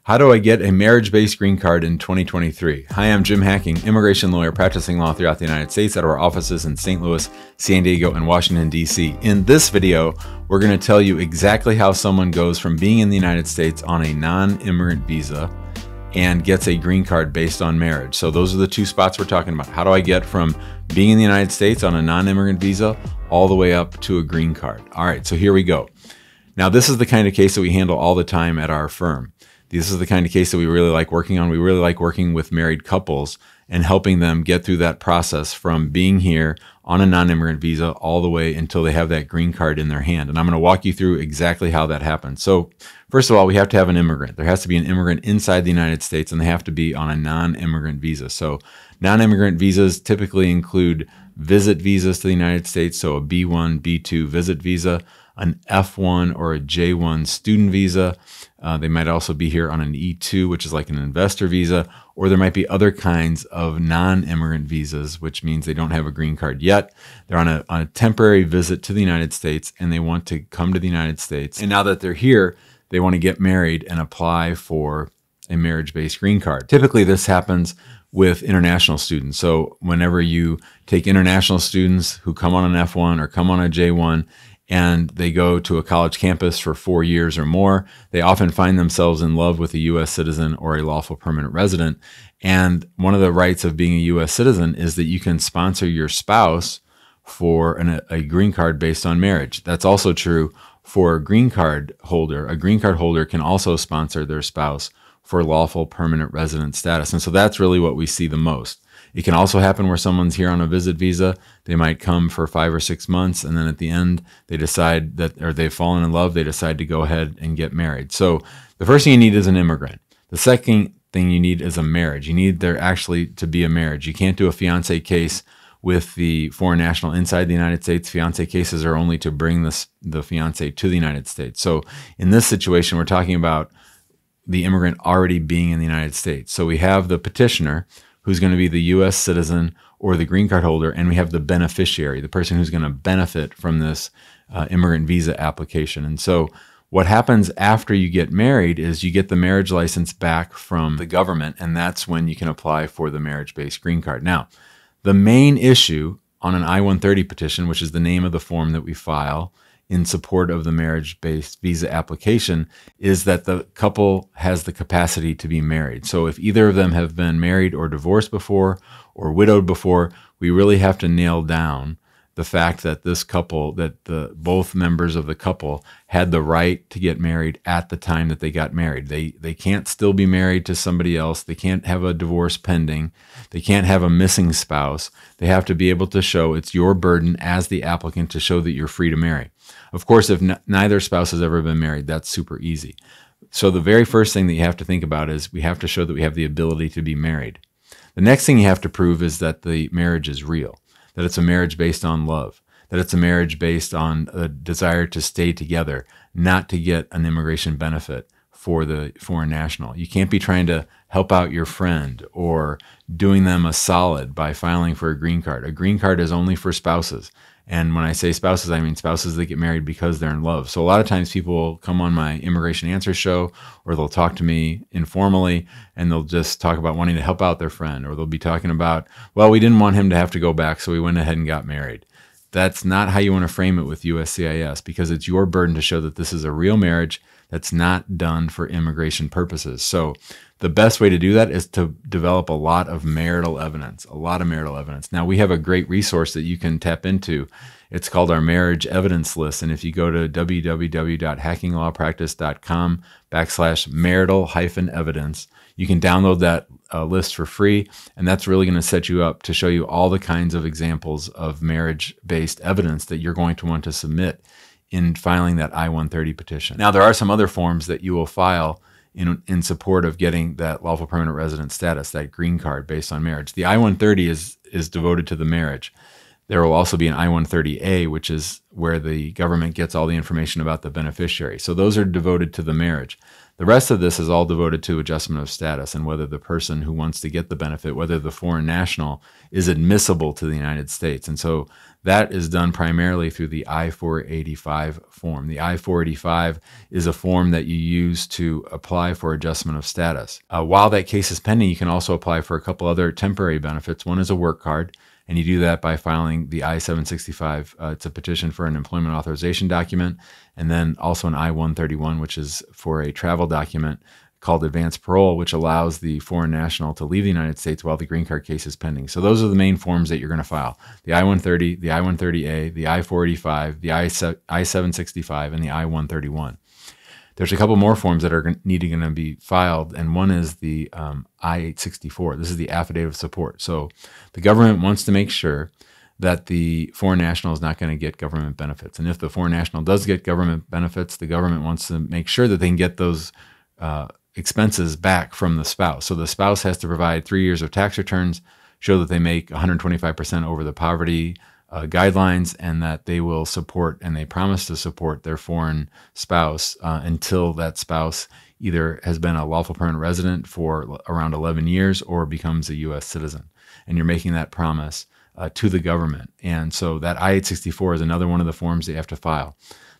How do I get a marriage-based green card in 2023? Hi, I'm Jim Hacking, immigration lawyer practicing law throughout the United States out of our offices in St. Louis, San Diego, and Washington, D.C. In this video, we're going to tell you exactly how someone goes from being in the United States on a non-immigrant visa and gets a green card based on marriage. So those are the two spots we're talking about. How do I get from being in the United States on a non-immigrant visa all the way up to a green card? All right, so here we go. Now, this is the kind of case that we handle all the time at our firm. This is the kind of case that we really like working on. We really like working with married couples and helping them get through that process from being here on a non-immigrant visa all the way until they have that green card in their hand. And I'm going to walk you through exactly how that happens. So first of all, we have to have an immigrant. There has to be an immigrant inside the United States, and they have to be on a non-immigrant visa. So non-immigrant visas typically include visit visas to the United States, so a B1, B2 visit visa, an F1 or a J1 student visa. They might also be here on an E2, which is like an investor visa, or there might be other kinds of non-immigrant visas, which means they don't have a green card yet. They're on a temporary visit to the United States, and they want to come to the United States. And now that they're here, they want to get married and apply for a marriage-based green card. Typically, this happens with international students. So whenever you take international students who come on an F1 or come on a J1, and they go to a college campus for 4 years or more, they often find themselves in love with a U.S. citizen or a lawful permanent resident. And one of the rights of being a U.S. citizen is that you can sponsor your spouse for a green card based on marriage. That's also true for a green card holder. A green card holder can also sponsor their spouse for lawful permanent resident status. And so that's really what we see the most. It can also happen where someone's here on a visit visa. They might come for 5 or 6 months, and then at the end, they decide that, or they've fallen in love, they decide to go ahead and get married. So the first thing you need is an immigrant. The second thing you need is a marriage. You need there actually to be a marriage. You can't do a fiancé case with the foreign national inside the United States. Fiancé cases are only to bring the fiancé to the United States. So in this situation, we're talking about the immigrant already being in the United States. So we have the petitioner, who's going to be the U.S. citizen or the green card holder, and we have the beneficiary, the person who's going to benefit from this immigrant visa application. And so what happens after you get married is you get the marriage license back from the government, and that's when you can apply for the marriage-based green card. Now, the main issue on an I-130 petition, which is the name of the form that we file in support of the marriage-based visa application, is that the couple has the capacity to be married. So if either of them have been married or divorced before or widowed before, we really have to nail down the fact that this couple, that both members of the couple had the right to get married at the time that they got married. They can't still be married to somebody else. They can't have a divorce pending. They can't have a missing spouse. They have to be able to show, it's your burden as the applicant to show that you're free to marry. Of course, if neither spouse has ever been married, that's super easy. So the very first thing that you have to think about is we have to show that we have the ability to be married. The next thing you have to prove is that the marriage is real, that it's a marriage based on love, that it's a marriage based on a desire to stay together, not to get an immigration benefit for the foreign national. You can't be trying to help out your friend or doing them a solid by filing for a green card. A green card is only for spouses. And when I say spouses, I mean spouses that get married because they're in love. So a lot of times people will come on my Immigration Answer show, or they'll talk to me informally, and they'll just talk about wanting to help out their friend, or they'll be talking about, well, we didn't want him to have to go back, so we went ahead and got married. That's not how you want to frame it with USCIS, because it's your burden to show that this is a real marriage that's not done for immigration purposes. So the best way to do that is to develop a lot of marital evidence, Now, we have a great resource that you can tap into. It's called our marriage evidence list. And if you go to www.hackinglawpractice.com/marital-evidence, you can download that list for free. And that's really going to set you up to show you all the kinds of examples of marriage-based evidence that you're going to want to submit in filing that I-130 petition. Now, there are some other forms that you will file in support of getting that lawful permanent resident status, that green card based on marriage. The I-130 is devoted to the marriage. There will also be an I-130A, which is where the government gets all the information about the beneficiary. So those are devoted to the marriage. The rest of this is all devoted to adjustment of status and whether the person who wants to get the benefit, whether the foreign national is admissible to the United States. And so that is done primarily through the I-485 form. The I-485 is a form that you use to apply for adjustment of status. While that case is pending, you can also apply for a couple other temporary benefits. One is a work card, and you do that by filing the I-765. It's a petition for an employment authorization document, and then also an I-131, which is for a travel document called advance parole, which allows the foreign national to leave the United States while the green card case is pending. So those are the main forms that you're going to file: the I-130, the I-130A, the I-485, the I-765, and the I-131. There's a couple more forms that are going to be filed, and one is the I-864. This is the affidavit of support. So the government wants to make sure that the foreign national is not going to get government benefits. And if the foreign national does get government benefits, the government wants to make sure that they can get those expenses back from the spouse. So the spouse has to provide 3 years of tax returns, show that they make 125% over the poverty guidelines, and that they will support, and they promise to support, their foreign spouse until that spouse either has been a lawful permanent resident for around 11 years or becomes a U.S. citizen. And you're making that promise to the government. And so that I-864 is another one of the forms that you have to file.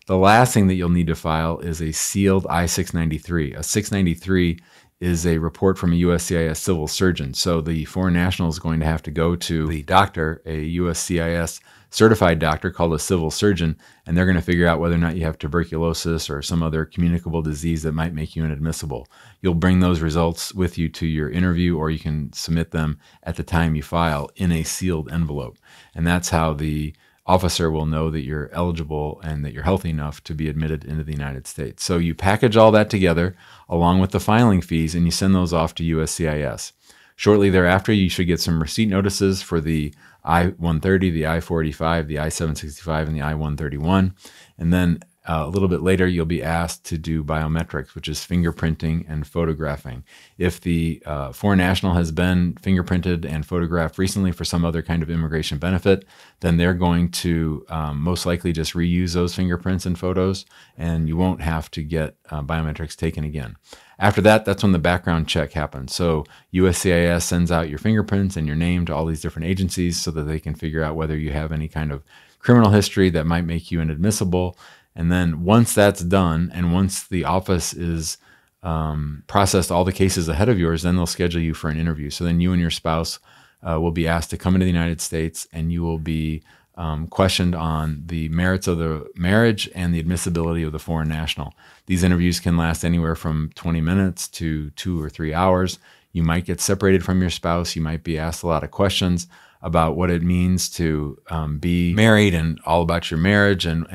The last thing that you'll need to file is a sealed I-693. A 693 is a report from a USCIS civil surgeon. So the foreign national is going to have to go to the doctor, a USCIS certified doctor called a civil surgeon, and they're going to figure out whether or not you have tuberculosis or some other communicable disease that might make you inadmissible. You'll bring those results with you to your interview, or you can submit them at the time you file in a sealed envelope. And that's how the officer will know that you're eligible and that you're healthy enough to be admitted into the United States. So you package all that together along with the filing fees, and you send those off to USCIS. Shortly thereafter, you should get some receipt notices for the I-130, the I-485, the I-765, and the I-131. And then a little bit later, you'll be asked to do biometrics, which is fingerprinting and photographing. If the foreign national has been fingerprinted and photographed recently for some other kind of immigration benefit, then they're going to most likely just reuse those fingerprints and photos, and you won't have to get biometrics taken again. After that, that's when the background check happens. So USCIS sends out your fingerprints and your name to all these different agencies so that they can figure out whether you have any kind of criminal history that might make you inadmissible. And then once that's done, and once the office is processed all the cases ahead of yours, then they'll schedule you for an interview. So then you and your spouse will be asked to come into the United States, and you will be questioned on the merits of the marriage and the admissibility of the foreign national. These interviews can last anywhere from 20 minutes to 2 or 3 hours. You might get separated from your spouse. You might be asked a lot of questions about what it means to be married and all about your marriage. And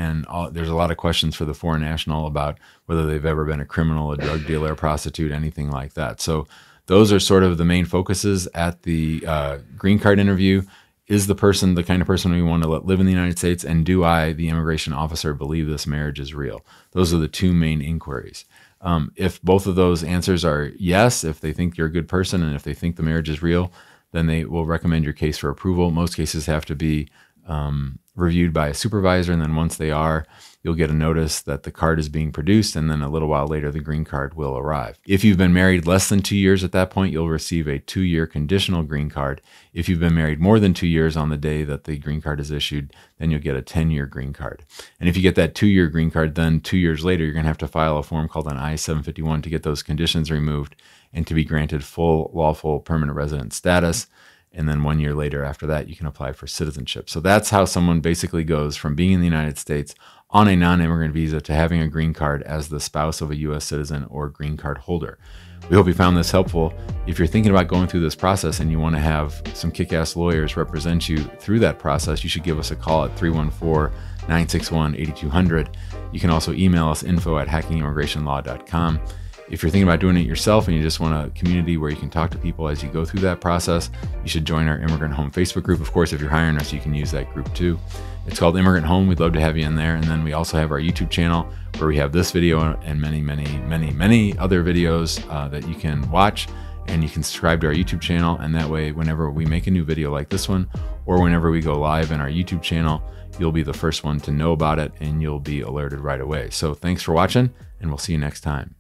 there's a lot of questions for the foreign national about whether they've ever been a criminal, a drug dealer, a prostitute, anything like that. So those are sort of the main focuses at the green card interview. Is the person the kind of person we want to let live in the United States? And do I, the immigration officer, believe this marriage is real? Those are the two main inquiries. If both of those answers are yes, if they think you're a good person and if they think the marriage is real, then they will recommend your case for approval. Most cases have to be reviewed by a supervisor, and then once they are, you'll get a notice that the card is being produced, and then a little while later, the green card will arrive. If you've been married less than 2 years at that point, you'll receive a 2-year conditional green card. If you've been married more than 2 years on the day that the green card is issued, then you'll get a 10-year green card. And if you get that 2-year green card, then 2 years later, you're going to have to file a form called an I-751 to get those conditions removed and to be granted full lawful permanent resident status. And then 1 year later after that, you can apply for citizenship. So that's how someone basically goes from being in the United States on a non-immigrant visa to having a green card as the spouse of a U.S. citizen or green card holder. We hope you found this helpful. If you're thinking about going through this process and you want to have some kick-ass lawyers represent you through that process, you should give us a call at 314-961-8200. You can also email us info@hackingimmigrationlaw.com. If you're thinking about doing it yourself and you just want a community where you can talk to people as you go through that process, you should join our Immigrant Home Facebook group. Of course, if you're hiring us, you can use that group too. It's called Immigrant Home. We'd love to have you in there. And then we also have our YouTube channel where we have this video and many, many, many, many other videos that you can watch. and you can subscribe to our YouTube channel. And that way, whenever we make a new video like this one, or whenever we go live in our YouTube channel, you'll be the first one to know about it and you'll be alerted right away. So thanks for watching, and we'll see you next time.